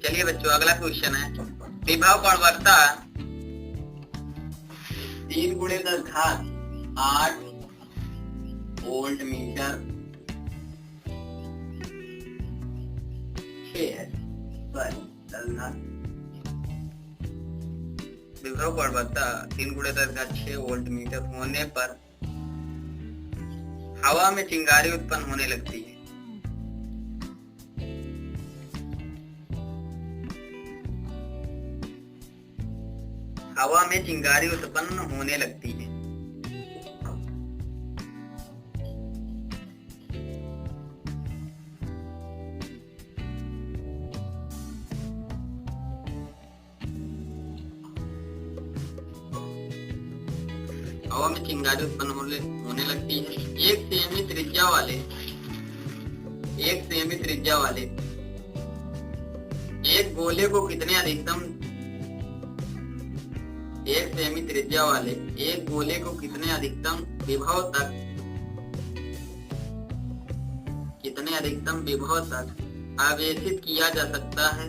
चलिए बच्चों अगला क्वेश्चन है, विभव प्रवणता 3 गुणे 10 घात 8 वोल्ट मीटर 6 है, विभव प्रवणता 3 गुणे 10 घात 6 वोल्ट मीटर होने पर हवा में चिंगारी उत्पन्न होने लगती है। हवा में चिंगारी उत्पन्न होने लगती है। हवा में चिंगारी उत्पन्न होने लगती है। एक सेमी त्रिज्या वाले एक गोले को कितने अधिकतम विभव तक आवेशित किया जा सकता है।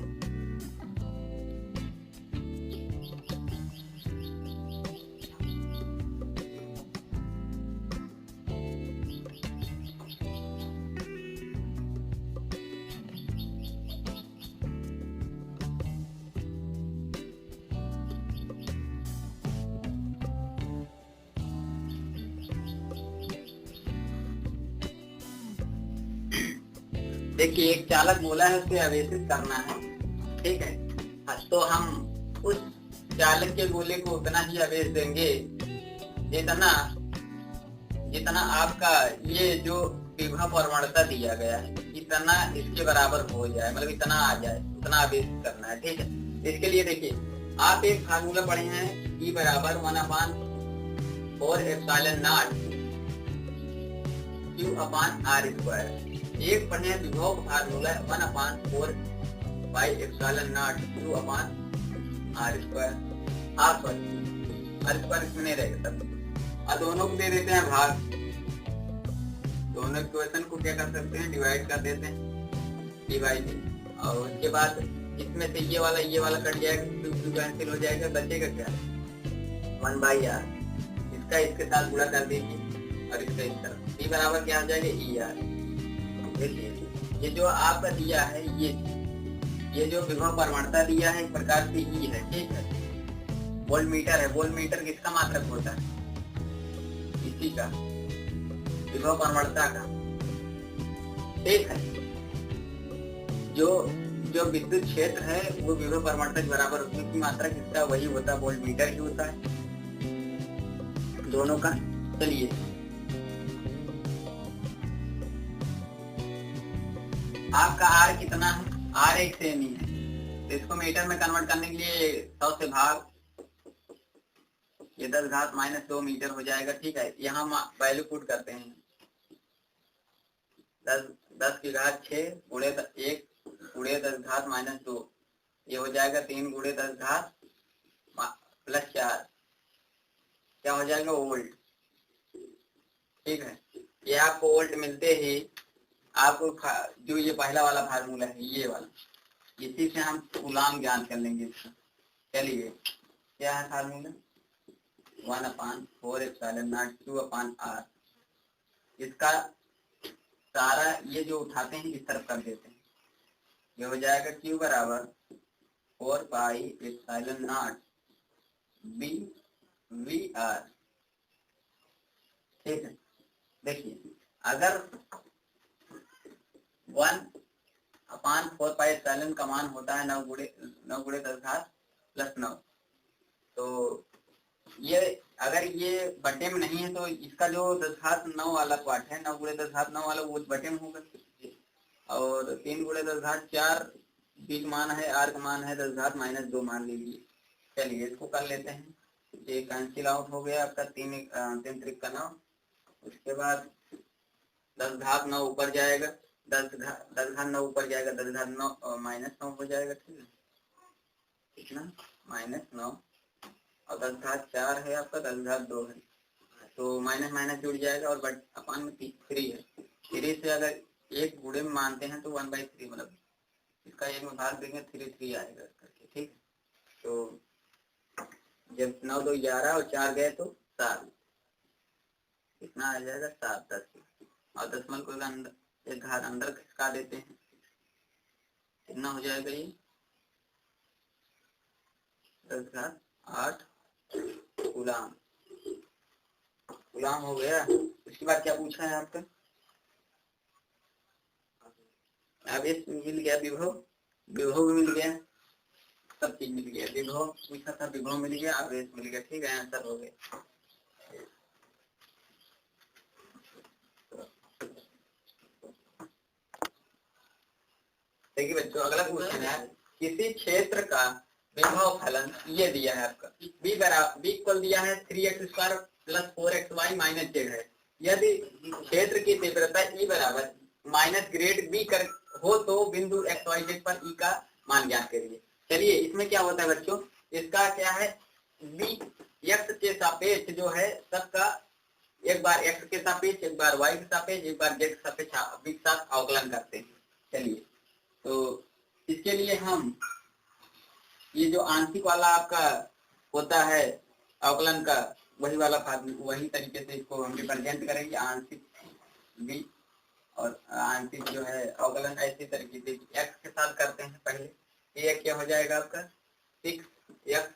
देखिए एक चालक गोला है, उसे आवेशित करना है, ठीक है। तो हम उस चालक के गोले को उतना ही आवेश देंगे जितना आपका ये जो विभव प्रवणता दिया गया है इतना इसके बराबर हो जाए, मतलब इतना आ जाए, उतना आवेश करना है, ठीक है। इसके लिए देखिए आप एक फार्मूला पढ़े हैं, E बराबर 1/4 epsilon not Q upon R square. एक पढ़े हैं विभव formula 1/4 pi epsilon not Q upon R square. R square इसमें नहीं रहेगा तब, और दोनों को दे देते हैं भाग। दोनों इक्वेशन को क्या कर सकते हैं, डिवाइड कर देते हैं, डिवाइड। और उसके बाद इसमें से ये वाला कट जाएगा, Q कैंसिल हो जाएगा, बचेगा क्या 1/r। इसका इसके साथ गुणा कर दीजिए और इसका इस तरफ, E बराबर क्या हो जाएगा ER। देखिए ये जो आपका दिया है, ये जो विभव प्रवणता दिया है एक प्रकार से E है, ठीक है। वोल्ट मीटर है, वोल्ट मीटर किसका मात्रक होता है, इसी का, विभव प्रवणता का, ठीक है। जो विद्युत क्षेत्र है वो विभव प्रवणता के बराबर, उसकी मात्रा किसका, वही होता है, वोल्ट मीटर ही होता है दोनों का। चलिए आपका R कितना है, R 1 सेमी है, तो इसको मीटर में कन्वर्ट करने के लिए 100 से भाग, ये 10 घात -2 मीटर हो जाएगा, ठीक है। यहाँ वैल्यू पुट करते हैं, 10 की घात 6 गुणे 1 गुणे 10 घात -2, ये हो जाएगा 3 गुणे 10 घात +4, क्या हो जाएगा वोल्ट, ठीक है। ये आपको वोल्ट मिलते ही आपको जो ये पहला वाला फार्मूला है, ये वाला, इसी से हम कूलाम ज्ञान कर लेंगे इसका। चलिए क्या है formula, 1/4 epsilon not Q upon R। इसका सारा ये जो उठाते हैं इस तरफ कर देते हैं, ये हो जाएगा Q बराबर 4 पाई एप्सिलॉन नॉट VR, ठीक है। देखिए अगर 1/4 पाई एप्सिलॉन का मान होता है 9 गुणे 10 घात +9, तो ये अगर ये बटे में नहीं है तो इसका जो 10 घात 9 वाला पार्ट है, 9 गुणे 10 घात 9 वाला, वो बटे में होगा। और 3 गुणे 10 घात 4 B का मान है, R का मान है 10 घात -2 मान लीजिए। चलिए इसको कर लेते हैं, ये कैंसिल आउट हो गया आपका, 3 त्रिक का 9, उसके बाद 10 घात 9 ऊपर जाएगा, 10 घात 9 ऊपर जाएगा, 10 घात 9 -9 हो जाएगा, ठीक है, कितना -9, और 10 घात 4 है आपका, 10 घात 2 है, तो माइनस जुड़ जाएगा, और अपान में 3 है। 3 से अगर एक गुणे में मानते हैं तो 1/3, मतलब इसका एक में भाग देंगे 3 आएगा करके, ठीक। तो जब 9 2 11 और 4 गए तो 7, कितना आ जाएगा 7 10 और दशमलव को अंदर एक घात अंदर खिसका देते हैं, कितना हो जाएगा ये 10 घात 8 गुलाम हो गया। उसके बाद क्या पूछा है आपका, आवेश मिल गया, विभव भी मिल गया, सब चीज मिल गया। विभव पूछा था, विभव मिल गया, आवेश मिल गया, ठीक है, आंसर हो गया। देखिए बच्चों, अगला क्वेश्चन है, किसी क्षेत्र का विभव फलन ये दिया है आपका, b इक्वल दिया है 3x² + 4xy - z है। यदि क्षेत्र की तीव्रता E बराबर माइनस ग्रेड b कर हो तो बिंदु xyz पर E का मान ज्ञात करिए। चलिए, इसमें क्या होता है बच्चों, इसका क्या है, b x के सापेक्ष जो है सबका एक बार x के सापेक्ष, एक बार y के सापेक्ष, एक बार z के सापेक्ष एक साथ अवकलन करते हैं। चलिए, तो इसके लिए हम ये जो आंशिक वाला आपका होता है अवकलन का, वही वाला वही तरीके से इसको हम रिप्रेजेंट करेंगे, आंशिक v और आंशिक जो है अवकलन ऐसी तरीके से x के साथ करते हैं। पहले ये क्या हो जाएगा आपका 6x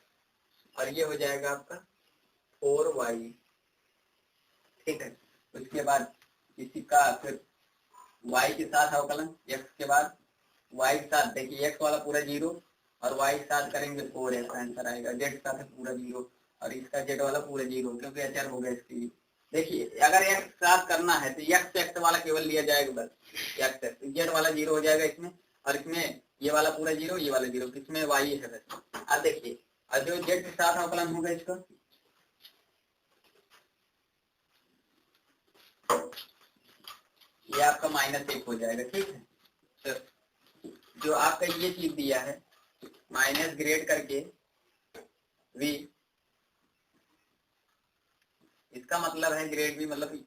और ये हो जाएगा आपका 4y, ठीक है। उसके बाद इसी का फिर y के साथ अवकलन, x के बाद y के साथ, देखिए x वाला पूरा 0 और y के साथ करेंगे 4x, आंसर आएगा। z के साथ है पूरा 0 और इसका z वाला पूरा 0, क्योंकि अचर हो गया इसके लिए। देखिए, अगर x के साथ करना है तो x वाला केवल लिया जाएगा, बस x z वाला 0 हो जाएगा इसमें, और इसमें ये वाला पूरा 0, ये वाला 0, किसमें y है बस। अब देखिए, और जो z के साथ अवकलन होगा इसका, ये आपका -1 हो जाएगा, ठीक है। तो जो आपका ये चीज दिया है माइनस ग्रेड करके v, इसका मतलब है ग्रेड v मतलब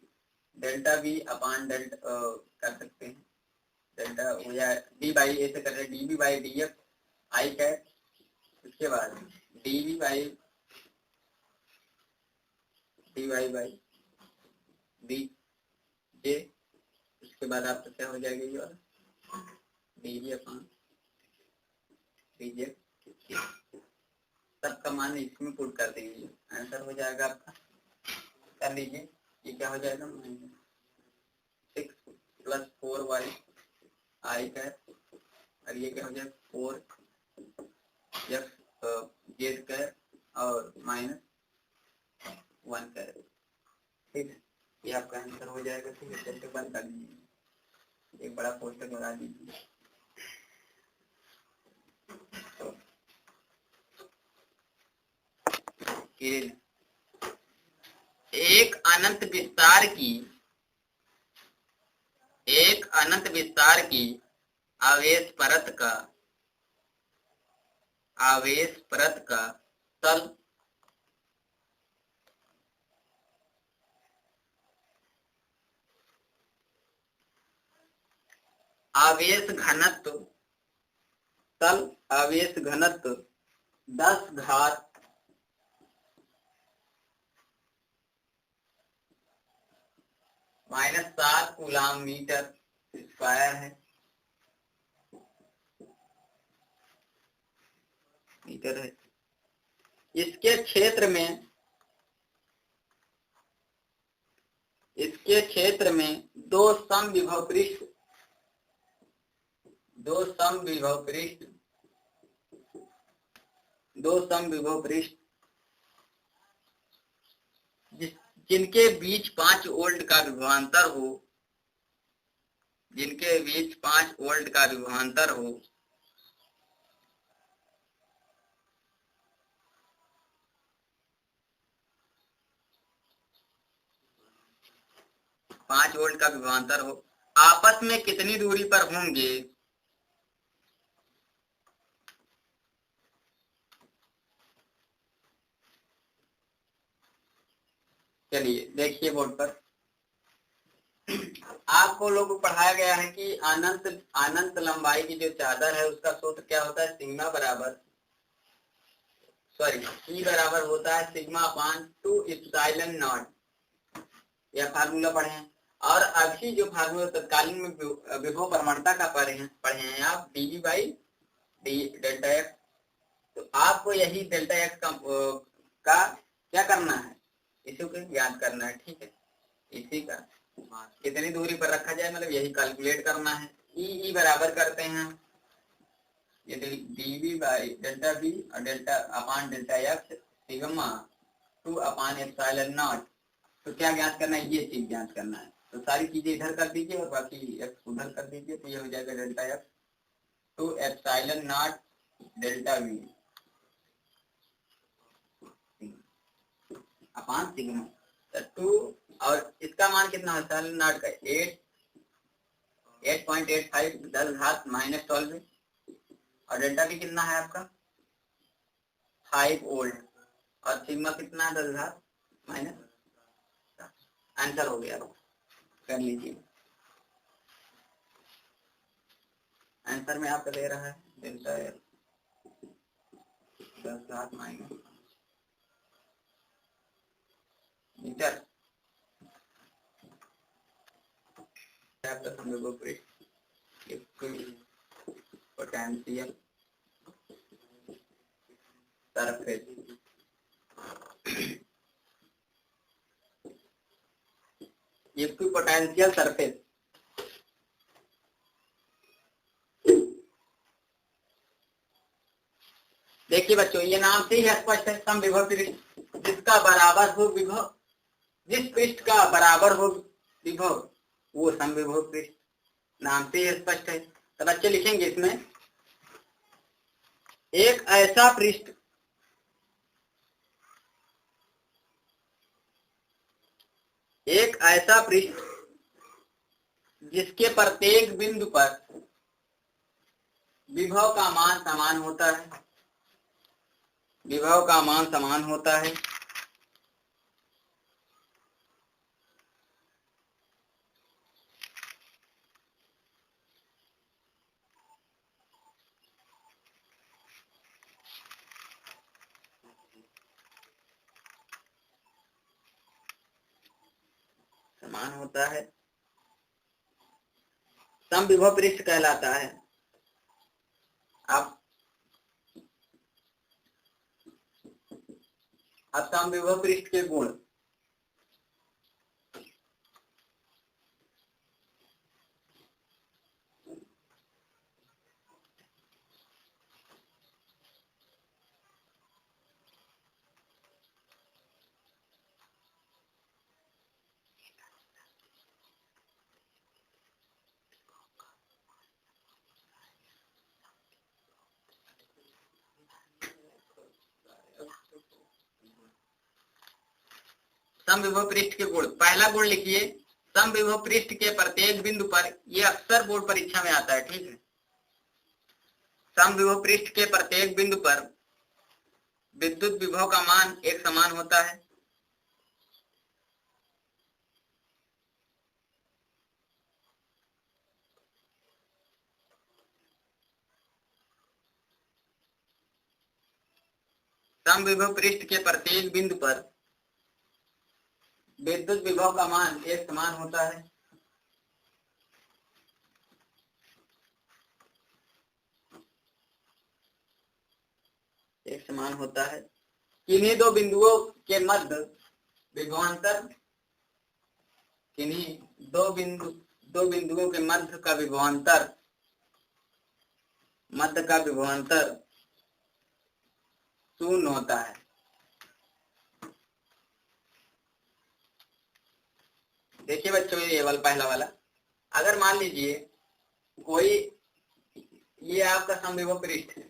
डेल्टा v अपान डेल्टा कर सकते हैं, डेल्टा हो जाए d बाई ए से कर रहे dv बाई df आई कैट, उसके बाद dv by dy by dj, उसके बाद आपका क्या हो जाएगा ये वाला dv अपान dj, सबका मान इसमें पुट कर दीजिए, आंसर हो जाएगा आपका, कर लीजिए, ये क्या हो जाएगा -6 + 4y आई कैट, और ये क्या हो जाएगा 4x z कैट और -1 कैट, ठीक है। ये आपका आंसर हो जाएगा, ठीक है। चलिए बंद कर दीजिए, एक बड़ा पोस्टर लगा दीजिए। एक अनंत विस्तार की आवेश परत का तल आवेश घनत्व 10 घात -7 कूलाम मीटर स्क्वायर है, मीटर है। इसके क्षेत्र में दो समविभव पृष्ठ जिनके बीच 5 वोल्ट का विभवांतर हो, 5 वोल्ट का विभवांतर हो, आपस में कितनी दूरी पर होंगे? चलिए देखिए बोर्ड पर, आप आपको लोग को पढ़ाया गया है कि अनंत लंबाई की जो चादर है उसका सूत्र क्या होता है, सिग्मा बराबर ई बराबर होता है सिग्मा अपान 2 एप्सिलॉन नॉट। यह फार्मूला पढ़े हैं। और अभी जो फार्मूला तत्कालीन में विभव प्रवणता का पढ़े हैं आप, DV by D delta X. तो आपको यही डेल्टा एक्स का क्या करना है, इसी को याद करना है, ठीक है। इसी का कितनी दूरी पर रखा जाए, मतलब यही कैलकुलेट करना है। ई बराबर करते हैं ये डीवी बाई डेल्टा बी और delta upon delta x sigma 2 upon epsilon not. तो क्या ज्ञात करना है, ये चीज ज्ञात करना है। तो सारी चीजें इधर कर दीजिए और बाकी एक्स उधर कर दीजिए, तो ये हो जाएगा delta x 2 epsilon not delta V upon sigma 2, और इसका मान कितना है एप्सिलॉन नॉट का 8.85 10 घात -12 और डेल्टा भी कितना है आपका 5 वोल्ट और सिग्मा कितना है 10 घात माइनस। आंसर हो गया, कर लीजिए। आंसर में आपका दे रहा है डेल्टा 10 घात माइनस मीटर। आपका समझो पोटेंशियल सरफेस पोटेंशियल सरफेस। देखिए बच्चों, ये नाम से ही स्पष्ट है, समविभव पृष्ठ जिसका बराबर हो विभव, जिस पृष्ठ का बराबर हो विभव वो समविभव पृष्ठ, नाम से ही स्पष्ट है। तो बच्चे लिखेंगे इसमें एक ऐसा पृष्ठ जिसके प्रत्येक बिंदु पर विभव का मान समान होता है, विभव का मान समान होता है। समान होता है, समविभव पृष्ठ कहलाता है। अब समविभव पृष्ठ के गुण, समविभव पृष्ठ के गुण। पहला गुण लिखिए, समविभव पृष्ठ के प्रत्येक बिंदु पर, ये अक्सर बोर्ड परीक्षा में आता है, ठीक है। समविभव पृष्ठ के प्रत्येक बिंदु पर विद्युत विभव का मान एक समान होता है। समविभव पृष्ठ के प्रत्येक बिंदु पर विद्युत विभव का मान एक समान होता है। एक समान होता है। किन्हीं दो बिंदुओं के मध्य विभवांतर, किन्हीं दो बिंदुओं के मध्य का विभवांतर शून्य होता है। देखिए बच्चों, ये वाला पहला वाला, अगर मान लीजिए कोई, ये आपका समविभव पृष्ठ है,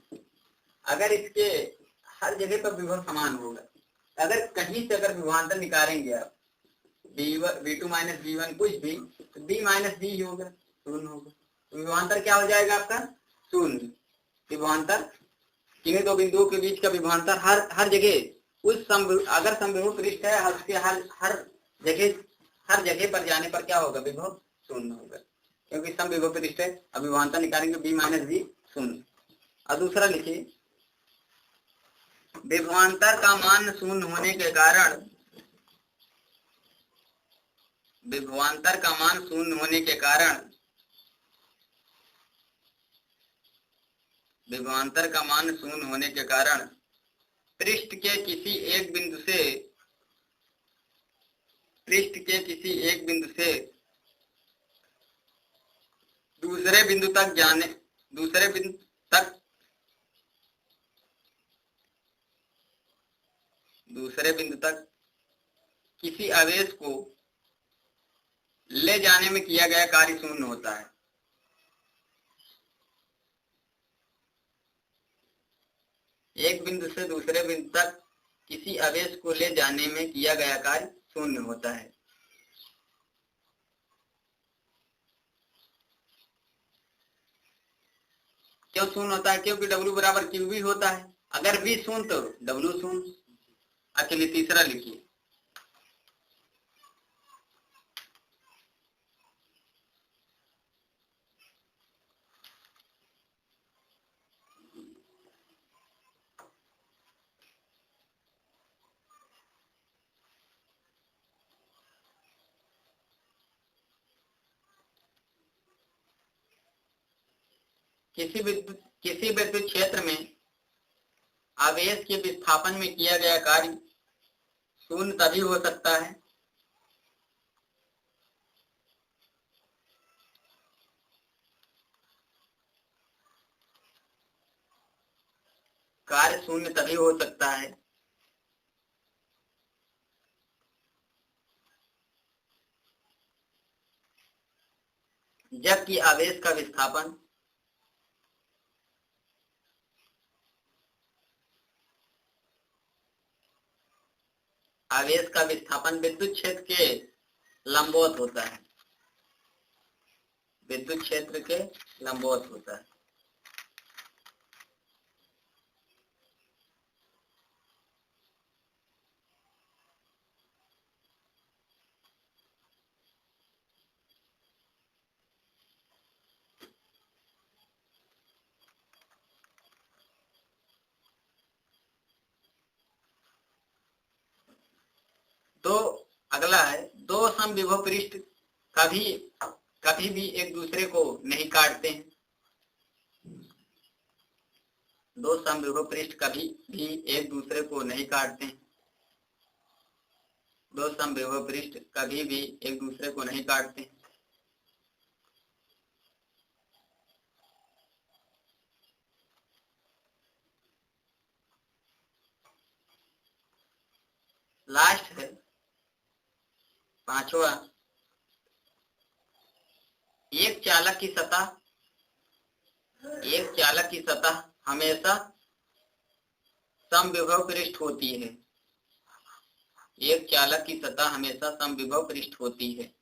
अगर इसके हर जगह पर विभव समान होगा, अगर कहीं से अगर विभवांतर निकालेंगे आप V2 माइनस V1 कुछ भी, तो B माइनस B ही होगा, शून्य होगा। तो विभवांतर क्या हो जाएगा आपका शून्य। विभवांतर किन्हीं दो बिंदुओं के बीच का विभवांतर हर जगह उस अगर समविभव पृष्ठ है, उसके हर जगह पर जाने पर क्या होगा, विभव शून्य होगा, क्योंकि समविभव पृष्ठ है। अब विभवांतर निकालेंगे b माइनस बी शून्य। और दूसरा लिखिए, विभवांतर का मान शून्य होने के कारण, विभवांतर का मान शून्य होने के कारण, विभवांतर का मान शून्य होने के कारण पृष्ठ के किसी एक बिंदु से, पृष्ठ के किसी एक बिंदु से दूसरे बिंदु तक जाने, दूसरे बिंदु तक, दूसरे बिंदु तक किसी आवेश को ले जाने में किया गया कार्य शून्य होता है। एक बिंदु से दूसरे बिंदु तक किसी आवेश को ले जाने में किया गया कार्य शून्य होता है। क्यों शून्य होता है? क्योंकि W बराबर क्यू भी होता है। अगर V शून्य तो W शून्य। अकेले तीसरा लिखिए, किसी विद्युत क्षेत्र में आवेश के विस्थापन में किया गया कार्य शून्य तभी हो सकता है कार्य शून्य तभी हो सकता है जबकि आवेश का विस्थापन विद्युत क्षेत्र के लंबवत होता है, विद्युत क्षेत्र के लंबवत होता है। तो अगला है, दो समविभव पृष्ठ कभी भी एक दूसरे को नहीं काटते हैं। दो समविभव पृष्ठ कभी भी एक दूसरे को नहीं काटते हैं। दो समविभव पृष्ठ कभी भी एक दूसरे को नहीं काटते हैं। लास्ट है पांचवा, एक चालक की सतह हमेशा समविभव पृष्ठ होती है। एक चालक की सतह हमेशा समविभव पृष्ठ होती है।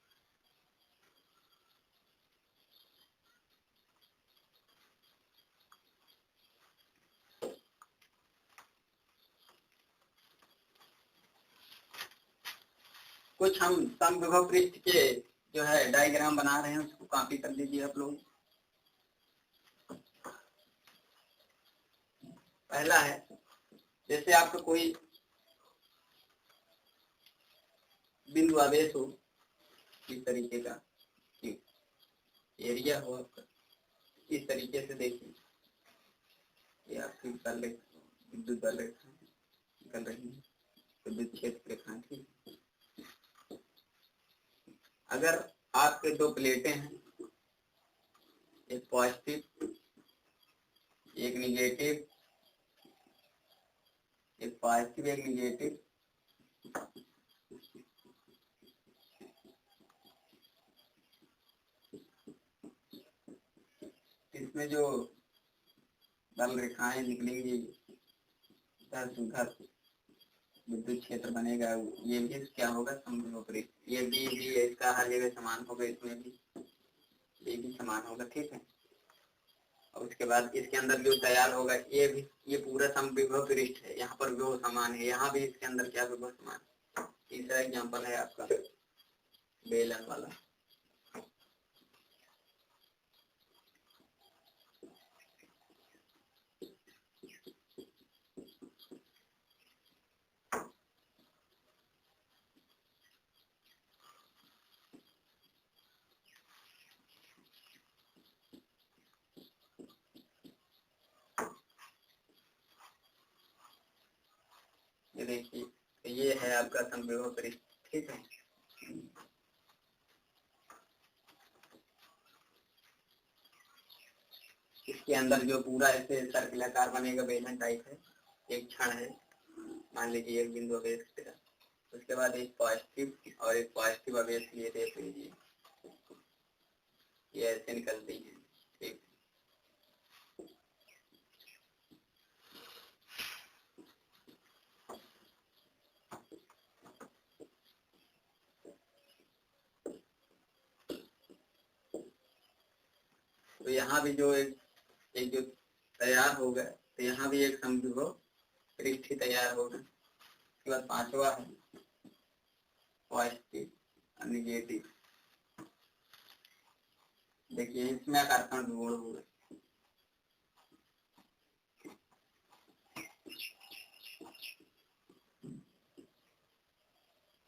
कुछ हम समविभव पृष्ठ के जो है डायग्राम बना रहे हैं, उसको कॉपी कर लीजिए आप लोग। पहला है, जैसे आपका कोई बिंदु आवेश हो, इस तरीके का एरिया हो आपका, इस तरीके से देखिए, ये आपकी विद्युत बल रेखा निकल रही है, विद्युत क्षेत्र रेखा। ठीक, अगर आपके दो प्लेटें हैं, एक पॉजिटिव एक निगेटिव, एक पॉजिटिव एक निगेटिव, इसमें जो बल रेखाएं निकलेंगी, उधर विद्युत क्षेत्र बनेगा। ये भी क्या होगा? समविभव पृष्ठ। ये भी इसका हर जगह समान होगा, इसमें भी ये भी समान होगा। ठीक है, और उसके बाद इसके अंदर जो तैयार होगा, ये पूरा समविभव पृष्ठ है। यहाँ पर विभव समान है, यहाँ भी इसके अंदर क्या विभव समान है। तीसरा एग्जाम्पल है आपका बेलन वाला। देखिए तो ये है आपका समविभव पृष्ठ, ठीक है। इसके अंदर जो पूरा ऐसे सर्किलाकार बनेगा बेलन टाइप है, एक क्षण है, मान लीजिए एक बिंदु अवेश का, उसके बाद एक पॉजिटिव और एक पॉजिटिव अवेश लिए देख लीजिए, ये ऐसे निकलती है, ठीक। तो यहाँ भी जो एक जो तैयार होगा, तो यहाँ भी एक समविभव पृष्ठ तैयार होगा। उसके बाद पांचवा है पॉजिटिव और निगेटिव। देखिए इसमें आकर्षण ध्रुवण होगा,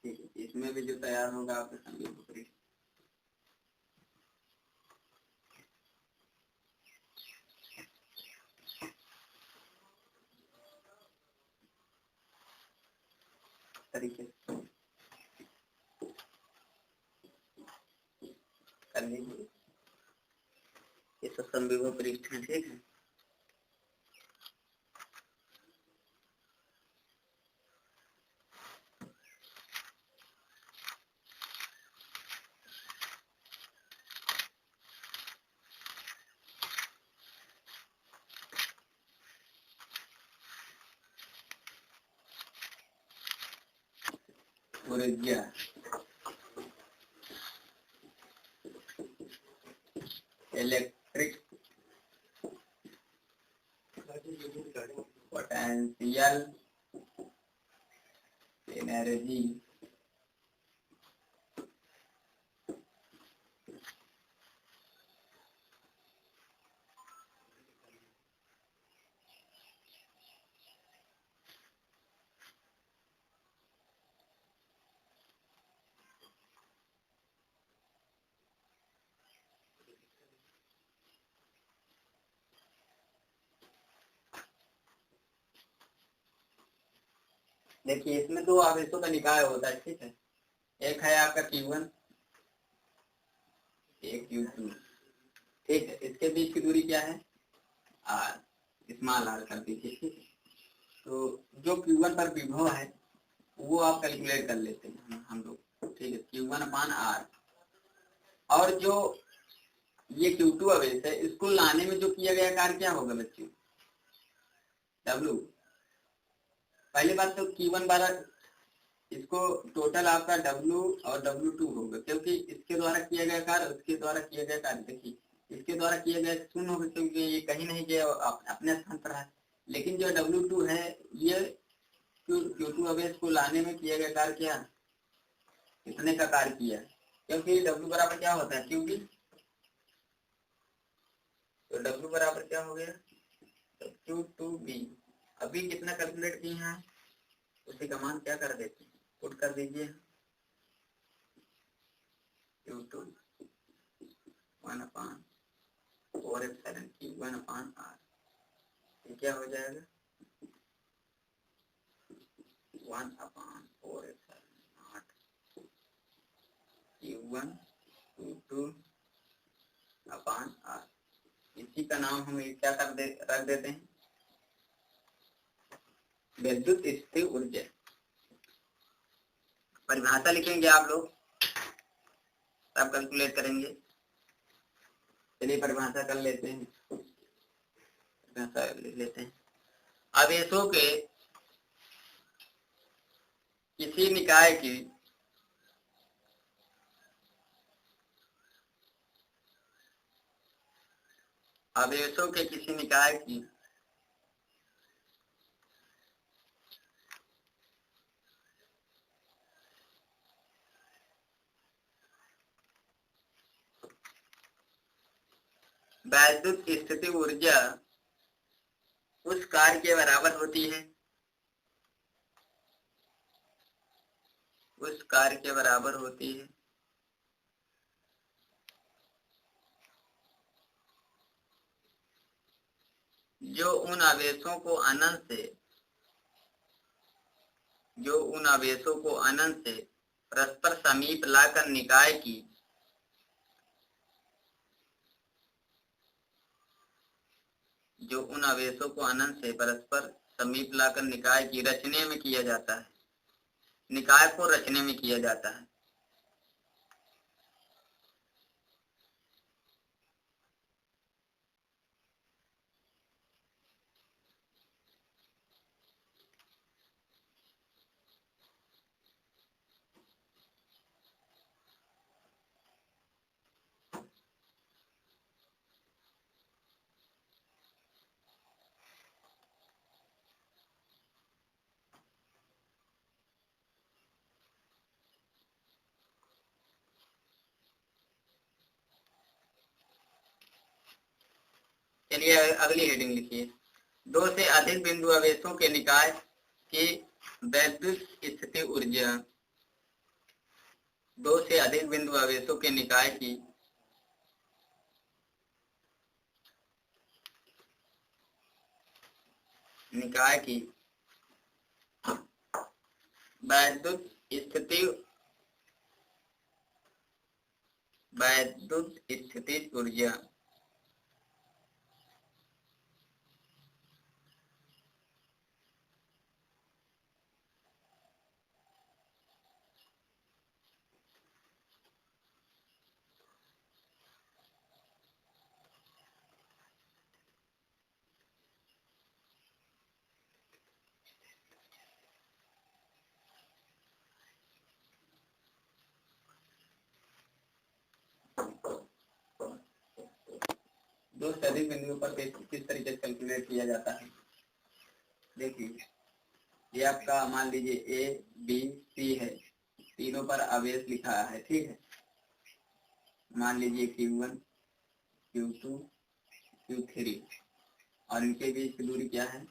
ठीक है। इसमें भी जो तैयार होगा आपका समविभव पृष्ठ। तरीके से कर लीजिए, ये सब समविभव पृष्ठ है, ठीक है। ऊर्जा इलेक्ट्रिक पोटेंशियल एनर्जी देखिए इसमें दो आवेशों का निकाय होता है, ठीक है। एक है आपका Q1, एक Q2, ठीक है। इसके बीच की दूरी क्या है, R, स्मॉल r कर दीजिए, ठीक है। तो जो Q1 पर विभव है वो आप कैलकुलेट कर लेते हैं हम लोग, ठीक है। Q1/R, और जो ये Q2 अवेश है, इसको लाने में जो किया गया कार्य क्या होगा बच्चों, W। पहली बात तो Q1/, इसको टोटल आपका W और W2 होगा, क्योंकि इसके द्वारा किया गया कार्य उसके द्वारा किया गया कार्य, देखिए इसके द्वारा किया गया शून्य होगा क्योंकि ये कहीं नहीं गया, अपने स्थान पर है। लेकिन जो W2 है, ये Q2 अवेश को लाने में किया गया कार्य क्या, कितने का कार्य किया, क्योंकि W बराबर क्या होता है, QB। तो W बराबर क्या हो गया, Q2B। अभी कितना कैलकुलेट किए हैं, उसी का मान क्या कर देते हैं, पुट कर दीजिए, Q2 1/4 Q1/R, ये क्या हो जाएगा 1/4 Q1 Q2/R। इसी का नाम हम क्या रख देते हैं, विद्युत स्थिर ऊर्जा। परिभाषा लिखेंगे आप लोग, तब कैलकुलेट करेंगे। चलिए परिभाषा कर लेते हैं, परिभाषा लिख लेते हैं। आवेशों के किसी निकाय की आवेशों के किसी निकाय की वैद्युत स्थिति ऊर्जा उस कार्य के बराबर होती है, उस कार्य के बराबर होती है जो उन आवेशों को अनंत से जो उन आवेशों को अनंत से परस्पर समीप लाकर निकाय की रचने में किया जाता है, निकाय को रचने में किया जाता है। चलिए अगली हेडिंग लिखिए। दो से अधिक बिंदु आवेशों के निकाय की वैद्युत स्थिति ऊर्जा। दो से अधिक बिंदु आवेशों के निकाय की वैद्युत स्थिति ऊर्जा दो से अधिक बिंदुओं पर किस तरीके से कैलकुलेट किया जाता है। देखिए, ये आपका मान लीजिए ए बी सी है, तीनों पर आवेश लिखा है, ठीक है। मान लीजिए Q1 Q2 Q3 और इनके बीच की दूरी क्या है,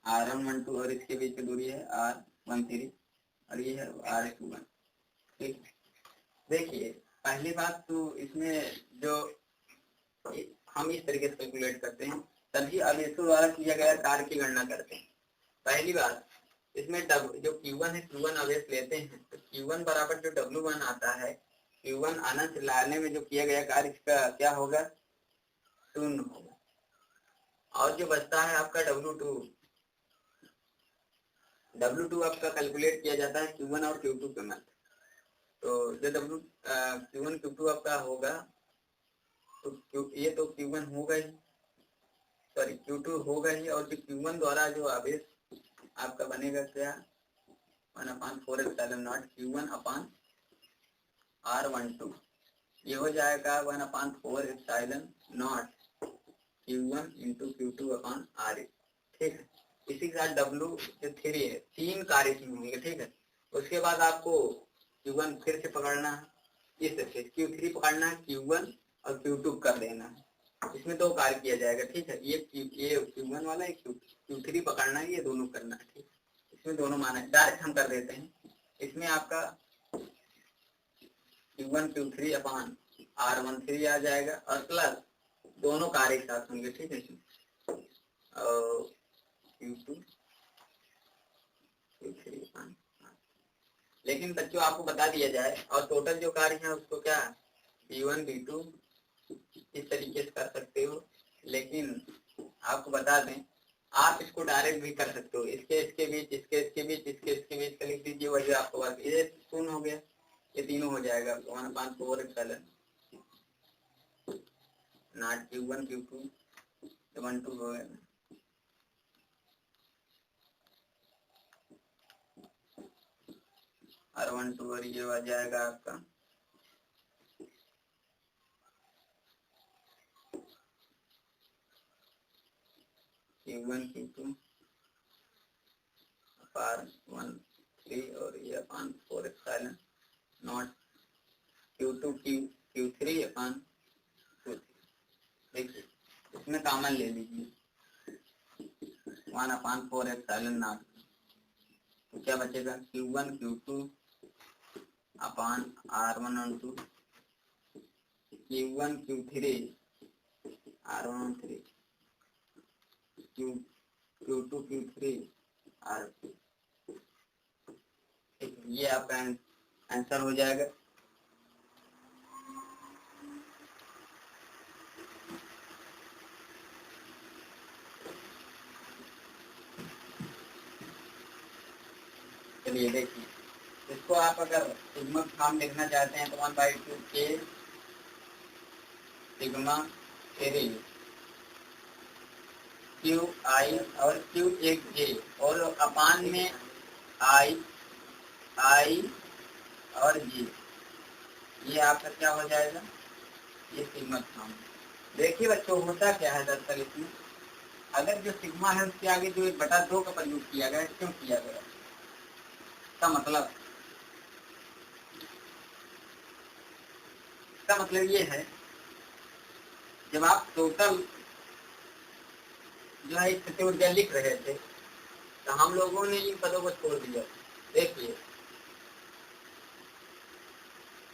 R112 और इसके बीच की दूरी है R13 और ये है R21, ठीक। देखिए, पहली बात तो इसमें जो हम इस तरीके से कैलकुलेट करते हैं, सभी आवेशों द्वारा किया गया कार्य की गणना करते हैं। पहली बात, इसमें जो Q1 है, Q1 आवेश लेते हैं तो Q1 बराबर जो W1 आता है, Q1 अनंत लाने में जो किया गया कार्य इसका क्या होगा, 0 होगा। और जो बचता है आपका W2 आपका कैलकुलेट किया जाता है Q1 और Q2 के मध्य। तो जो Q1 Q2 आपका होगा, तो ये तो Q1 होगा ही, सॉरी Q2 होगा ही, और जो Q1 द्वारा जो आवेश आपका बनेगा क्या, 1/4 Q1 अपान R12, ये हो जाएगा 1/4 Q1 इंटू Q2 अपान R, ठीक है। इसी के साथ W3 है, 3 कार्य इसमें होंगे, ठीक है। उसके बाद आपको Q1 फिर से पकड़ना है, इस तरह Q3 पकड़ना है, Q1 और Q2 कर देना है। इसमें 2 कार्य किया जाएगा, ठीक है। ये Q1 वाला है, Q3 पकड़ना है, ये दोनों करना है, ठीक। इसमें दोनों माना है, डायरेक्ट हम कर देते हैं। इसमें आपका Q1 Q3 अपान R13 आ जाएगा और प्लस दोनों कार्य एक साथ होंगे, ठीक है। और Q2 Q3 अपान, लेकिन बच्चों आपको बता दिया जाए, और टोटल जो कार्य है उसको क्या B1 B2 इस तरीके से कर सकते हो, लेकिन आपको बता दें आप इसको डायरेक्ट भी कर सकते हो, इसके बीच इसके बीच का लिख दीजिए, वही आपको बात, ये 0 हो गया, ये तीनों हो जाएगा 1/4 नॉट Q1 Q2 1 2 हो गया। R12 और ये आ जाएगा आपका Q1 Q2 अपान 1/3 और ये अपान 4 नॉट Q2 Q3 अपान 2। देखिए, इसमें कॉमन ले लीजिए 1/4 तो क्या बचेगा, Q1 Q2 अपान R112 Q1 Q3 R13 Q2 Q3 R2, ये आपका आंसर हो जाएगा। चलिए देखिए, इसको आप अगर सिग्मा फॉर्म लिखना चाहते हैं तो 1/2 के सिग्मा 3 क्यू आई और क्यू एक जे और अपान में आई और जे, ये आपका क्या हो जाएगा, ये सिग्मा फॉर्म। देखिए बच्चों, होता क्या है दरअसल इसमें, अगर जो सिग्मा है उसके आगे जो 1/2 का प्रयोग किया गया, क्यों किया गया, इसका मतलब ये है, जब आप टोटल जो है स्थिति ऊर्जा लिख रहे थे तो हम लोगों ने इन पदों को छोड़ दिया। देखिए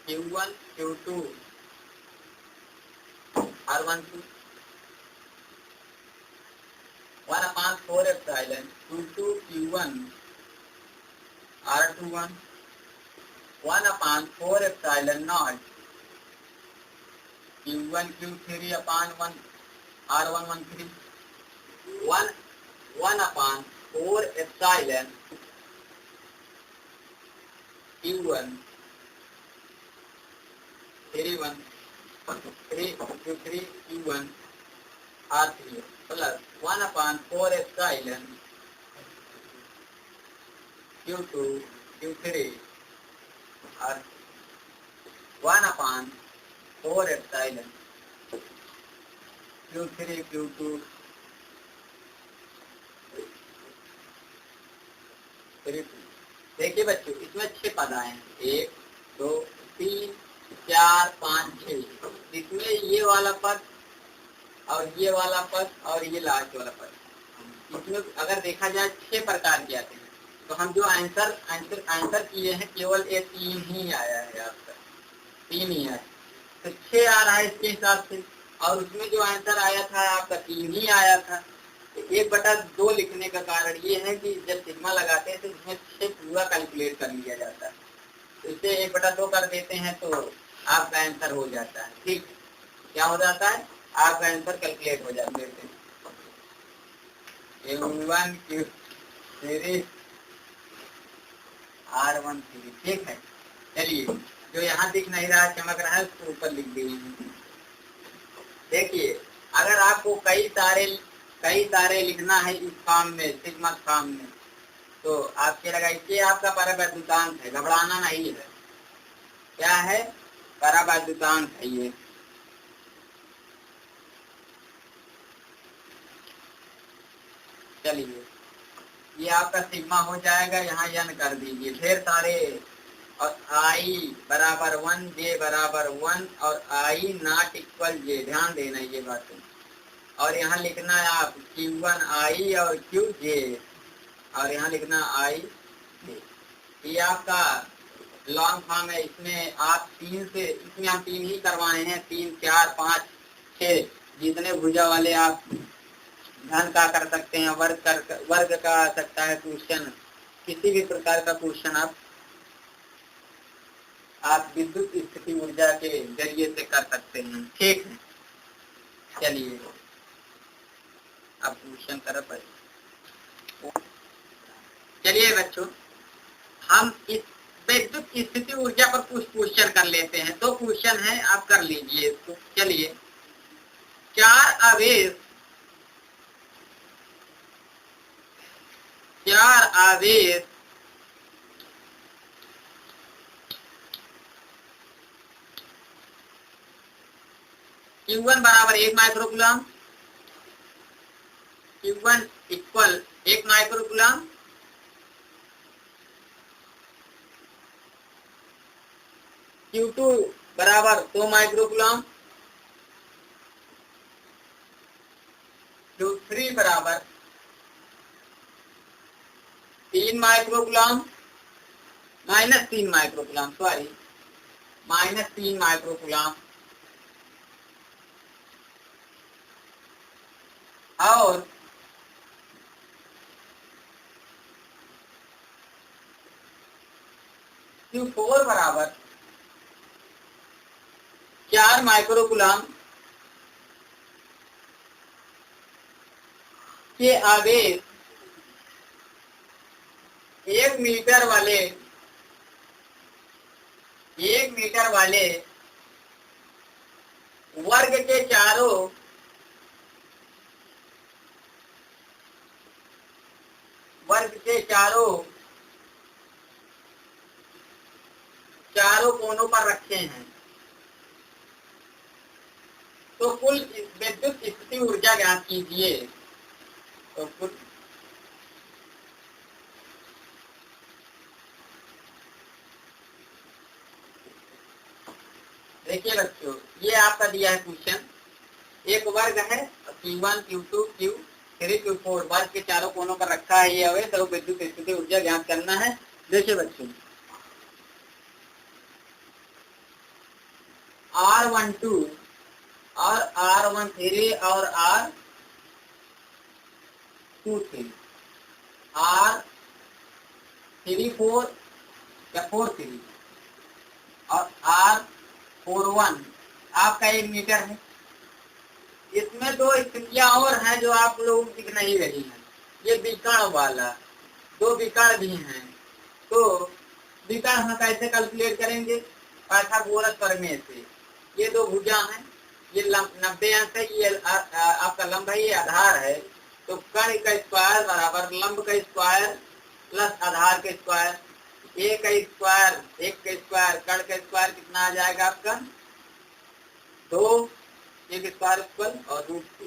Q1 Q2 R12 1/4 epsilon Q2 Q1 R21 1/4 epsilon not Q1 Q3 upon 1 R113 1/4 epsilon Q1 3 Q1 R3 plus 1/4 epsilon Q2 Q3 और 1/4 एप्सिलॉन Q3 Q2 3। देखिए बच्चों, इसमें 6 पद आए हैं, 1 2 3 4 5 6। इसमें ये वाला पद और ये वाला पद और ये लास्ट वाला पद, इसमें अगर देखा जाए 6 प्रकार के आते हैं। तो हम जो आंसर किए हैं केवल ये 3 ही आया है, आपका 3 ही आया, तो 6 आ रहा है इसके हिसाब से। और उसमें जो आंसर आया था आपका 3 ही आया था। तो 1/2 लिखने का कारण ये है कि जब सिग्मा लगाते हैं तो इसमें 6 पूरा कैलकुलेट कर लिया जाता है, तो इसे 1/2 कर देते हैं तो आपका आंसर हो जाता है। ठीक, क्या हो जाता है, आपका आंसर कैलकुलेट हो जाता है। Q1 Q3 R13, ठीक है। चलिए, जो यहाँ दिख नहीं रहा चमक रहा है उसको ऊपर लिख दीजिए। देखिए, अगर आपको कई सारे लिखना है इस फॉर्म में, सिग्मा फॉर्म में, तो आपके लगाइए आपका परावैद्युतांक है, घबराना नहीं है। क्या है, परावैद्युतांक है ये। चलिए, ये आपका सिग्मा हो जाएगा, यहाँ n कर दीजिए, ढेर सारे, और I बराबर 1 J बराबर 1 और I नॉट इक्वल J, ध्यान देना ये बात। और यहाँ लिखना है आप Q1 I और QJ, और यहाँ लिखना I J। ये आपका लॉन्ग फॉर्म है। इसमें आप 3 से, इसमें हम 3 ही करवाए हैं, 3 4 5 6, जितने भुजा वाले आप धन का कर सकते हैं, वर्ग का आ सकता है क्वेश्चन, किसी भी प्रकार का क्वेश्चन आप विद्युत स्थिति ऊर्जा के जरिए से कर सकते हैं। ठीक है, चलिए अब क्वेश्चन कर पाए। चलिए बच्चों, हम इस विद्युत स्थिति ऊर्जा पर कुछ क्वेश्चन कर लेते हैं। 2 क्वेश्चन है, आप कर लीजिए इसको। चलिए, 4 आवेश Q1 बराबर 1 microcoulomb, Q1 equal 1 microcoulomb, Q2 बराबर 2 माइक्रोकूलम, Q3 बराबर 3 माइक्रोकूलम, -3 माइक्रोकूलम, सॉरी -3 माइक्रोकूलम, और Q4 बराबर 4 माइक्रोकुलाम के आवेश 1 मीटर वाले वर्ग के चारों कोनों पर रखे हैं तो कुल विद्युत स्थिति ऊर्जा ज्ञात कीजिए। तो कुल देखिए बच्चों, ये आपका दिया है क्वेश्चन, एक वर्ग है Q1 Q2 Q3 Q4 वर्ग के चारों कोनों पर रखा है ये आवेश, तो विद्युत स्थिति ऊर्जा ज्ञात करना है। देखिए बच्चों, R12 और R13 और R23 R34 या 43 और R41 आपका 1 मीटर है। इसमें दो स्थितियां और हैं जो आप लोगों को दिख नहीं रही हैं। ये विकर्ण वाला, दो विकर्ण भी हैं, तो विकर्ण हम कैसे कैलकुलेट करेंगे? पाइथागोरस प्रमेय से। ये दो भुजा हैं, ये 90 अंश है, ये आपका लंब है, ये आधार है। तो कर्ण का स्क्वायर बराबर लंब का स्क्वायर प्लस आधार का स्क्वायर। एक का स्क्वायर कर्ण का स्क्वायर कितना आ जाएगा आपका? 2 एक स्क्वायर इक्वल और √2।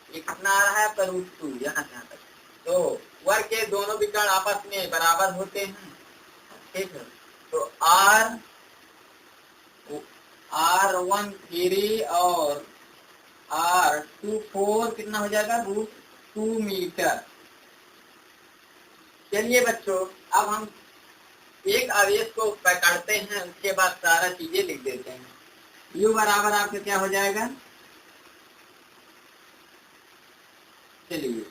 ये कितना आ रहा है आपका? √2 यहाँ से यहाँ तक। तो वर्ग के दोनों विकर्ण आपस में बराबर होते हैं, ठीक है। तो R13 और R24 कितना हो जाएगा? √2 मीटर। चलिए बच्चों, अब हम एक आवेश को पकड़ते हैं, उसके बाद सारा चीजें लिख देते हैं। U बराबर आपका क्या हो जाएगा? चलिए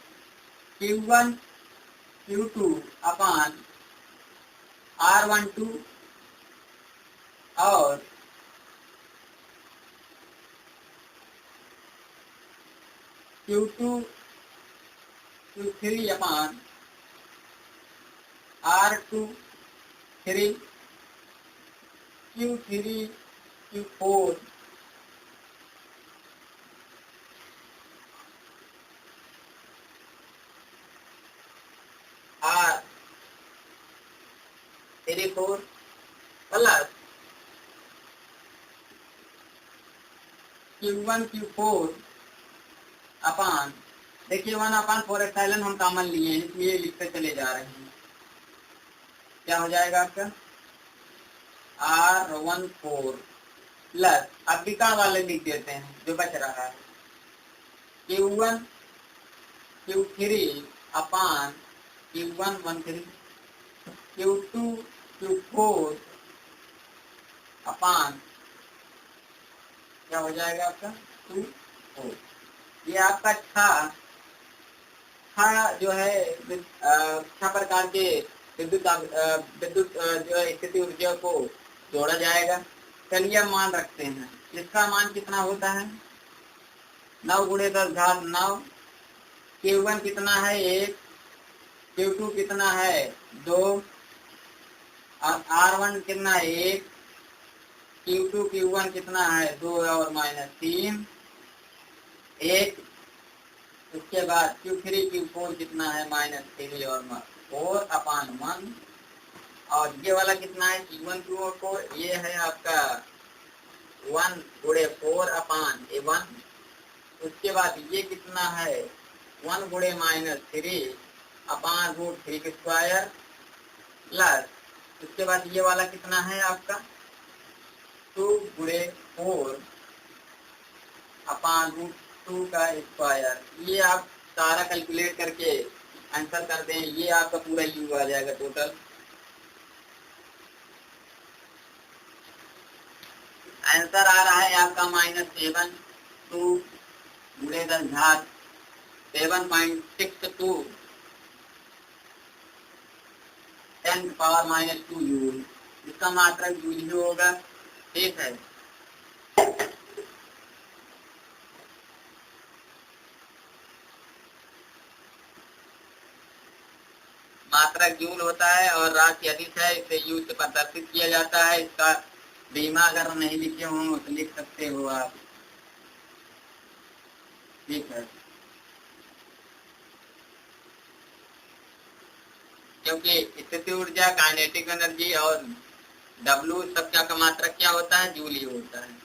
Q1 Q2 अपान R12 और Q2 Q3 अपान R23 Q3 Q4 R34 plus Q1 Q4 अपान, देखिए 1/4 एप्सिलॉन हम कॉमन लिए हैं, इसलिए लिखते चले जा रहे हैं। क्या हो जाएगा आपका? R14 प्लस, अब विकर्ण वाले लिख देते हैं जो बच रहा है, Q1 Q3 अपान Q1 13 Q2 Q4 अपान क्या हो जाएगा आपका? 2 ये आपका जो है 6 प्रकार के विद्युत जो है स्थिति ऊर्जा को जोड़ा जाएगा। चलिए हम मान रखते हैं, इसका मान कितना होता है? 9 × 10⁹ Q1 कितना है? 1, Q2 कितना है? 2 और R1 कितना है? 1, Q2 Q1 कितना है? 2 और -3 1। उसके बाद Q3 Q4 कितना है? -3 और 4 अपान 1। और ये वाला कितना है? Q1 Q4 ये है आपका 1 × 4 अपान 1। उसके बाद ये कितना है? 1 × -3 अपान √3 के स्क्वायर प्लस, उसके बाद ये वाला कितना है आपका? 2 × 4 अपान √2 का स्क्वायर। ये आप सारा कैलकुलेट करके आंसर कर दें, ये आपका पूरा U आ जाएगा टोटल। आंसर आ रहा है आपका -7 2 × 10⁻, 7.62 10⁻² जूल। इसका मात्रक जूल ही होगा। ठीक है, मात्रक जूल होता है और राशि अधिक है, इसे यू से प्रदर्शित किया जाता है। इसका बीमा अगर नहीं लिखे हो तो लिख सकते हो आप। ठीक है, क्योंकि स्थिति ऊर्जा, काइनेटिक एनर्जी और डब्ल्यू सब का मात्रक क्या होता है, जूल ही होता है।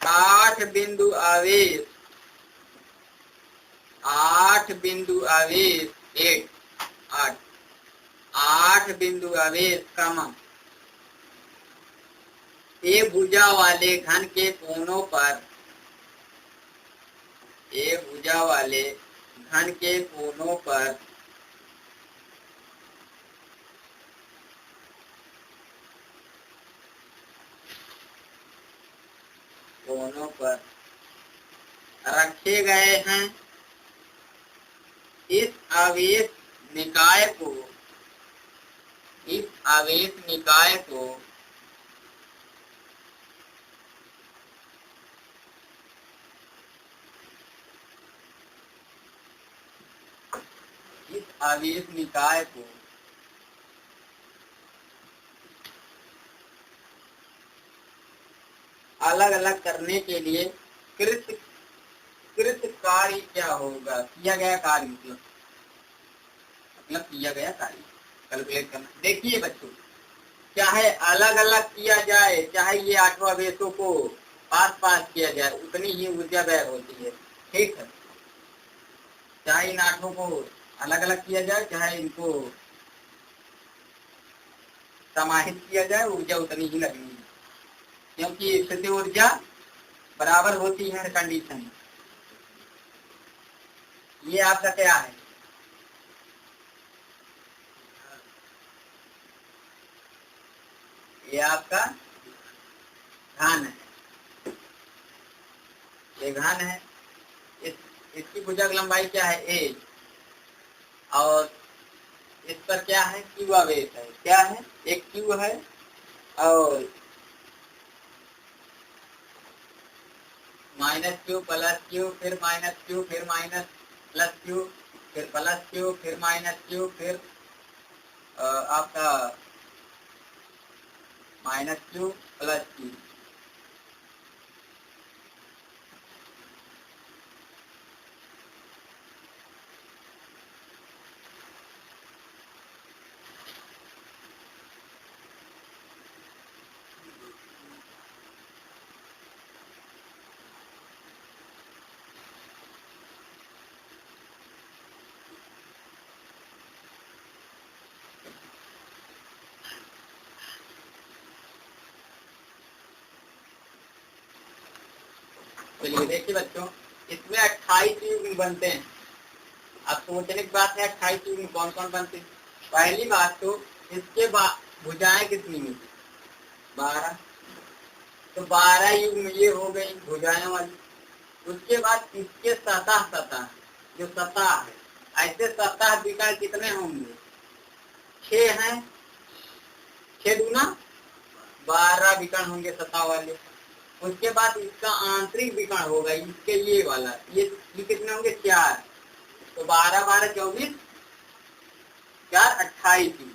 आठ बिंदु आवेश, 8 बिंदु आवेश, 8 बिंदु आवेश क्रम ए भुजा वाले घन के कोनों पर, ए भुजा वाले घन के कोनों पर रखे गए हैं। इस आवेश निकाय को, इस आवेश निकाय को इस आवेश निकाय को अलग अलग करने के लिए कृत कार्य क्या होगा, किया गया कार्य, मतलब किया गया कार्य कैलकुलेट करना। देखिए बच्चों, चाहे अलग अलग किया जाए, चाहे ये 8 आवेशों को पास पास किया जाए, उतनी ही ऊर्जा व्यय होती है। ठीक है, चाहे इन 8 को अलग अलग किया जाए, चाहे इनको समाहित किया जाए, ऊर्जा उतनी ही लगनी है, क्योंकि स्थिति ऊर्जा बराबर होती है कंडीशन। ये आपका क्या है, ये आपका घन है, ये घन है। इसकी भुजा की लंबाई क्या है, a, और इस पर क्या है, q आवेश है। क्या है, एक q है और -q प्लस q, फिर -q, फिर +q, फिर +q, फिर -q, फिर आपका -q +q। चलिए देखिए बच्चों, इसमें 28 युग्म बनते हैं। अब सोचने की बात है 28 युग्म कौन कौन बनते हैं। पहली बात तो इसके भुजाएं कितनी हुई, 12, तो 12 युग्म ये हो गई भुजाएं वाली। उसके बाद इसके सतह जो सतह है, ऐसे सतह विकर्ण कितने होंगे, 6 हैं, 6 दूना 12 विकर्ण होंगे सतह वाले। उसके बाद इसका आंतरिक विकर्ण होगा, इसके ये वाला, ये कितने होंगे, 4, तो 12 12 24, 4 28।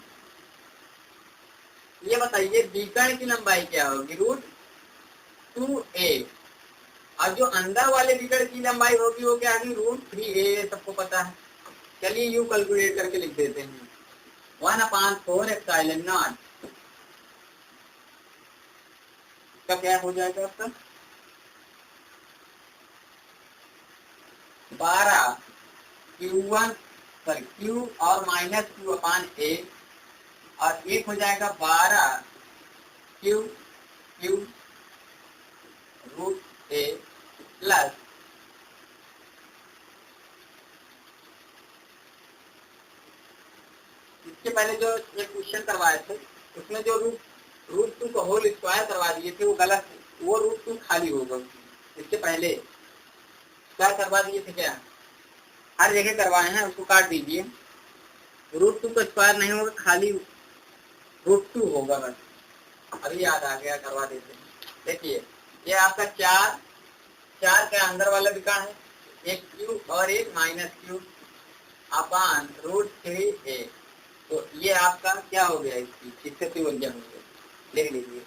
ये बताइए विकर्ण की लंबाई क्या होगी, √2a, और जो अंदर वाले विकर्ण की लंबाई होगी वो क्या होगी, √3a, सबको पता है। चलिए यू कैलकुलेट करके लिख देते हैं, 1/4 का क्या हो जाएगा आपका, 12 Q1 सॉरी Q और -Q/a, और एक हो जाएगा 12 Q √a प्लस इसके पहले जो एक क्वेश्चन करवाए थे उसमें जो रूट टू को होल स्क्वायर करवा दिए थे, वो गलत, वो रूट टू खाली होगा, इससे पहले स्क्वायर करवा दिए थे क्या, हर जगह करवाए हैं, उसको काट दीजिए, रूट टू का स्क्वायर नहीं होगा, खाली रूट टू होगा बस। अभी याद आ गया, करवा देते हैं। देखिए ये आपका चार, चार के अंदर वाला विकर्ण है, एक क्यूब और एक माइनस क्यूब अपान रूट 3a, तो ये आपका क्या हो गया, इससे त्रिभुजन हो गया, लिख लीजिए।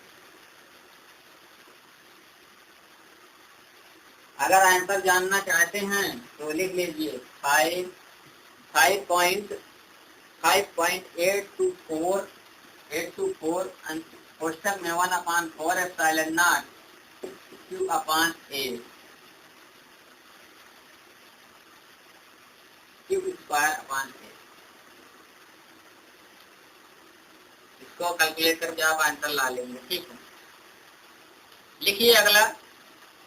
अगर आंसर जानना चाहते हैं तो लिख लीजिए 5.824 कोष्टक में 1/4 epsilon not q upon a q square upon a, इसको कैलकुलेट करके आप आंसर ला लेंगे। ठीक है, लिखिए अगला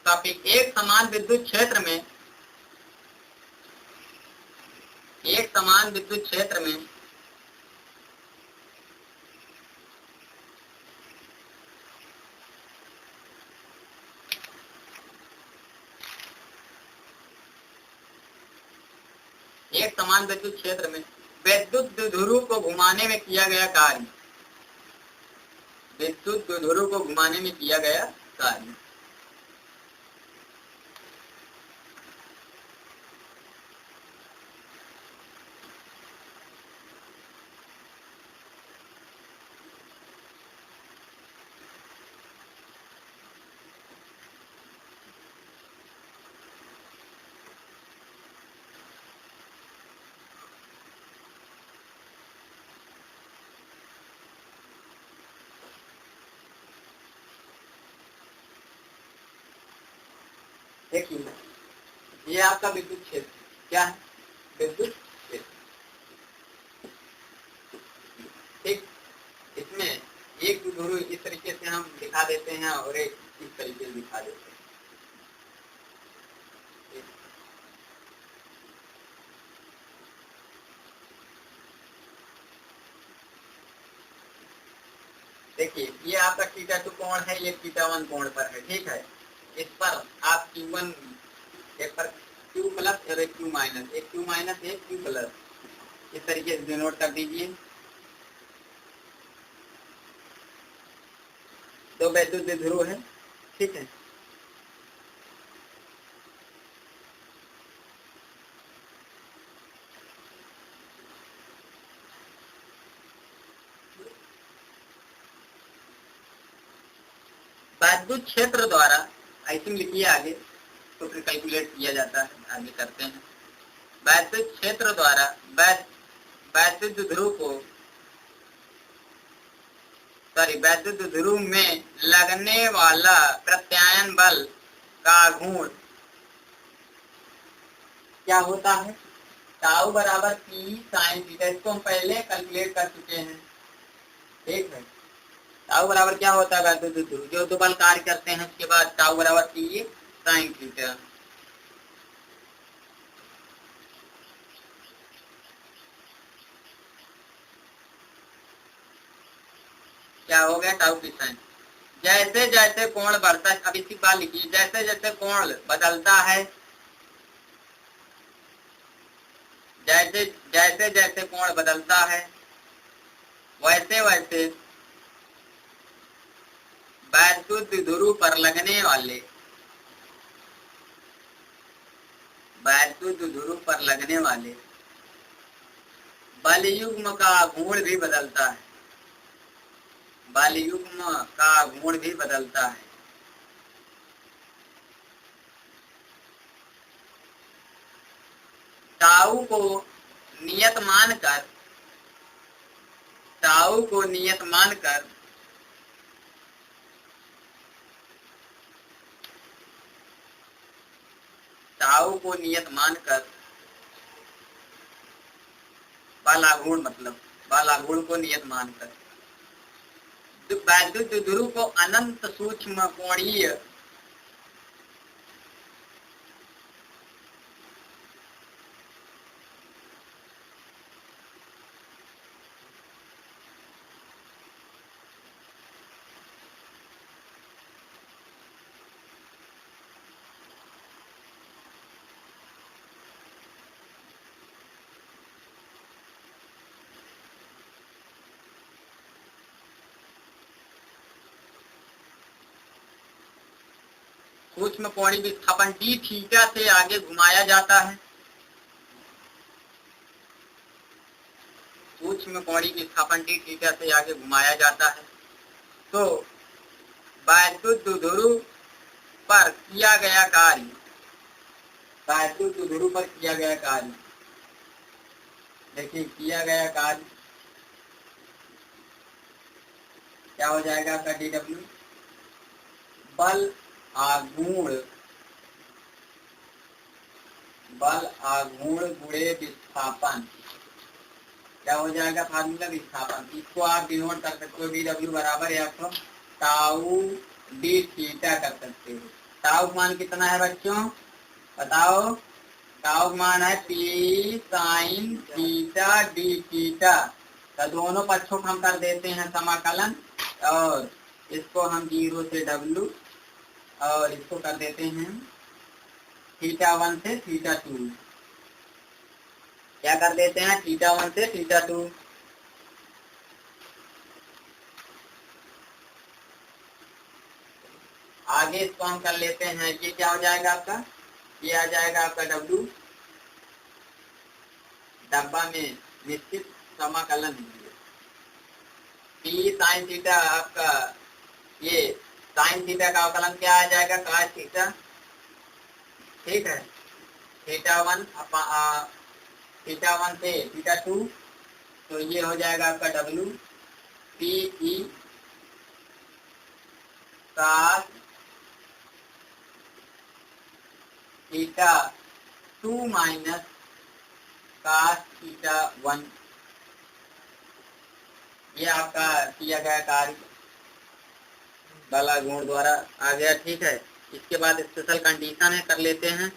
टॉपिक। एक समान विद्युत क्षेत्र में, एक समान विद्युत क्षेत्र में एक समान विद्युत क्षेत्र में विद्युत द्विध्रुव को घुमाने में किया गया कार्य, विद्युत द्विध्रुव को घुमाने में किया गया कार्य। देखिए ये आपका विद्युत क्षेत्र क्या है, विद्युत क्षेत्र। ठीक, इसमें एक द्विध्रुव इस तरीके से हम दिखा देते हैं और एक इस तरीके से दिखा देते हैं। देखिए ये आपका θ2 कोण है, ये θ1 कोण पर है। ठीक है, इस पर आप Q1, एक पर Q प्लस और एक Q माइनस, एक Q माइनस एक Q प्लस, इस तरीके से डिनोट कर दीजिए। तो विद्युत द्विध्रुव है। ठीक है, विद्युत क्षेत्र द्वारा, ऐसे में लिखिए आगे तो फिर कैलकुलेट किया जाता है, आगे करते हैं। विद्युत क्षेत्र द्वारा विद्युत ध्रुव को, विद्युत ध्रुव में लगने वाला प्रत्यायन बल का गुण क्या होता है, टाउ बराबर P साइन थीटा। इसको हम पहले कैलकुलेट कर चुके हैं। ठीक है, टाउ बराबर क्या होता है, विद्युत ध्रुव जो दो बल कार्य करते हैं, उसके बाद टाउ बराबर P साइन थीटा। क्या हो गया, टाउ की साइन। जैसे जैसे कोण बढ़ता है, अब इसी बात लिखिए, जैसे जैसे कोण बदलता है, जैसे जैसे जैसे कोण बदलता है, वैसे वैसे विद्युत ध्रुव पर लगने वाले, विद्युत ध्रुव पर लगने वाले बल युग्म का गुण भी बदलता है, बल युग्म का गुण भी बदलता है। टाउ को नियत मानकर, टाउ को नियत मानकर टाउ को नियत मानकर बालागुण, मतलब बालागुण को नियत मानकर विद्युत ध्रुव को अनंत सूक्ष्म कोणीय सूक्ष्म कोणीय विस्थापन डी थीटा से आगे घुमाया जाता है। सूक्ष्म कोणीय विस्थापन डी थीटा से आगे घुमाया जाता है। तो वैद्युत ध्रुव पर किया गया कार्य, वैद्युत ध्रुव पर किया गया कार्य, देखिए किया गया कार्य क्या हो जाएगा आपका DW, बल आघूर्ण गुणे विस्थापन, क्या हो जाएगा फार्मूला विस्थापन। इसको आप डिनोट कर सकते हो DW बराबर है आपको टाउ डी थीटा कर सकते हो। टाउ मान कितना है बच्चों बताओ, टाउ मान है P sine theta D theta. तो दोनों पक्षों को हम कर देते हैं समाकलन और इसको हम 0 से W और इसको कर देते हैं θ1 से θ2, क्या कर देते हैं θ1 से θ2। आगे इसको हम कर लेते हैं, ये क्या हो जाएगा आपका, ये आ जाएगा आपका W, डब्बा में निश्चित समाकलन पी साइन थीटा आपका, ये साइन थीटा का अवकलन क्या आ जाएगा cos थीटा, ठीक है, θ1 से θ2, तो ये हो जाएगा आपका W P E cos θ2 minus cos θ1, ये आपका किया गया कार्य बल आघूर्ण द्वारा आ गया, ठीक है। इसके बाद स्पेशल कंडीशन है, कर लेते हैं।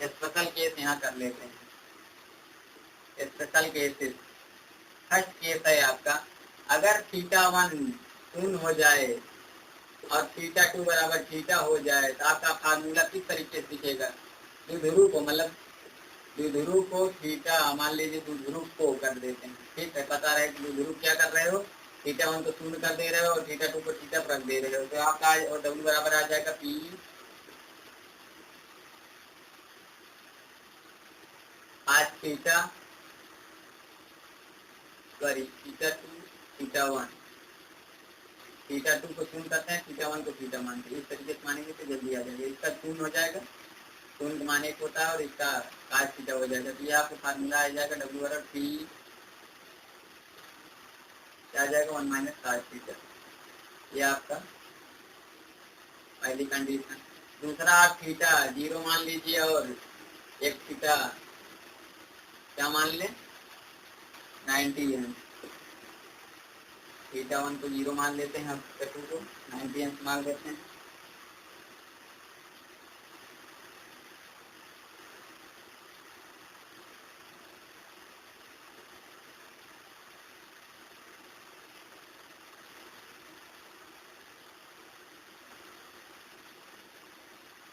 स्पेशल केस यहाँ कर लेते हैं। स्पेशल केसेस, फर्स्ट केस है आपका, अगर θ1 शून्य हो जाए और θ2 बराबर थीटा हो जाए तो आपका फार्मूला किस तरीके से दिखेगा, द्विध्रुव को, मतलब द्विध्रुव को थीटा, मान लीजिए द्विध्रुव को कर देते हैं, ठीक है, पता रहे कि द्विध्रुव क्या कर रहे हो, θ1 को शून्य कर दे रहे हो और θ2 को थीटा पर रख दे रहे हो, तो आपका और W बराबर आ जाएगा पी आज थीटा सॉरी θ2 θ1, θ2 को शून्य करते हैं, θ1 को थीटा मानते हैं, इस तरीके से मानेंगे तो जल्दी आ जाएगा। इसका शून्य हो जाएगा, शून्य माने एक होता है और इसका cos थीटा हो जाएगा, तो ये आपको फार्मूला आ जाएगा W बराबर पी क्या आ जाएगा 1 माइनस cos थीटा, ये आपका पहली कंडीशन। दूसरा आप थीटा 0 मान लीजिए और एक थीटा क्या मान ले 90 है, θ1 को 0 मान लेते हैं, θ2 को 90 अंश मान लेते हैं।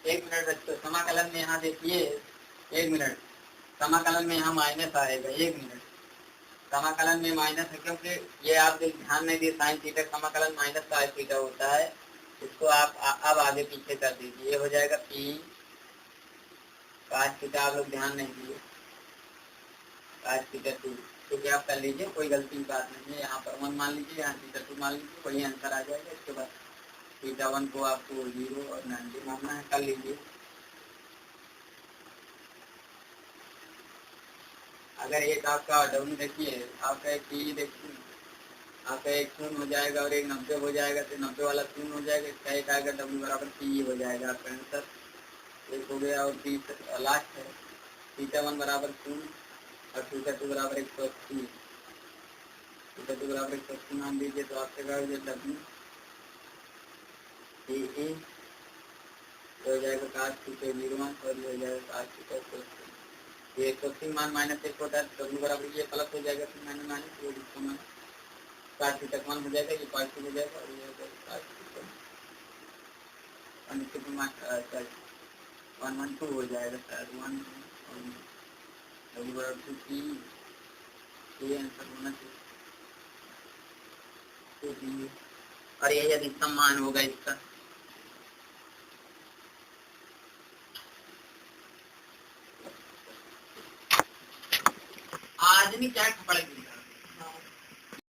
एक मिनट बच्चों, समाकलन में यहाँ देखिए, एक मिनट, समाकलन में यहाँ माइनस आएगा, एक मिनट, समाकलन में माइनस है क्योंकि ये आप ध्यान नहीं दिए, साइन थीटा समाकलन माइनस cos थीटा होता है, इसको आप अब आगे पीछे कर दीजिए, ये हो जाएगा पी cos थीटा, आप लोग ध्यान नहीं दिए, cos θ2, क्योंकि आप कर लीजिए, कोई गलती की बात नहीं है, यहाँ पर 1 मान लीजिए, यहाँ θ2 मान लीजिए, वही आंसर आ जाएगा। इसके बाद θ1 को आपको 0 और 90 मानना है, कर लीजिए। अगर एक आपका W देखिए, आपका एक पी देखिए, आपका एक शून्य हो जाएगा और एक 90 हो जाएगा, तो 90 वाला शून्य हो जाएगा, इसका एक आएगा W बराबर पी हो जाएगा आपका आंसर, एक हो गया। और पी लास्ट है θ1 बराबर शून्य और θ2 बराबर 180, θ2 बराबर 180 मान लीजिए, तो आपसे W ए हो जाएगा cos थीटा 0 मान और ये हो जाएगा cos थीटा 180, ये 180 मान माइनस 1 होता है, तो W बराबर ये प्लस हो जाएगा, फिर माइनस माइनस वो इसको माइनस cos थीटा मान हो जाएगा, ये पॉजिटिव हो जाएगा और ये हो जाएगा cos थीटा 112 हो जाएगा सर, 1 W बराबर 2 पी तो ये आंसर होना चाहिए। और यही अधिकतम मान होगा इसका। आदमी क्या पड़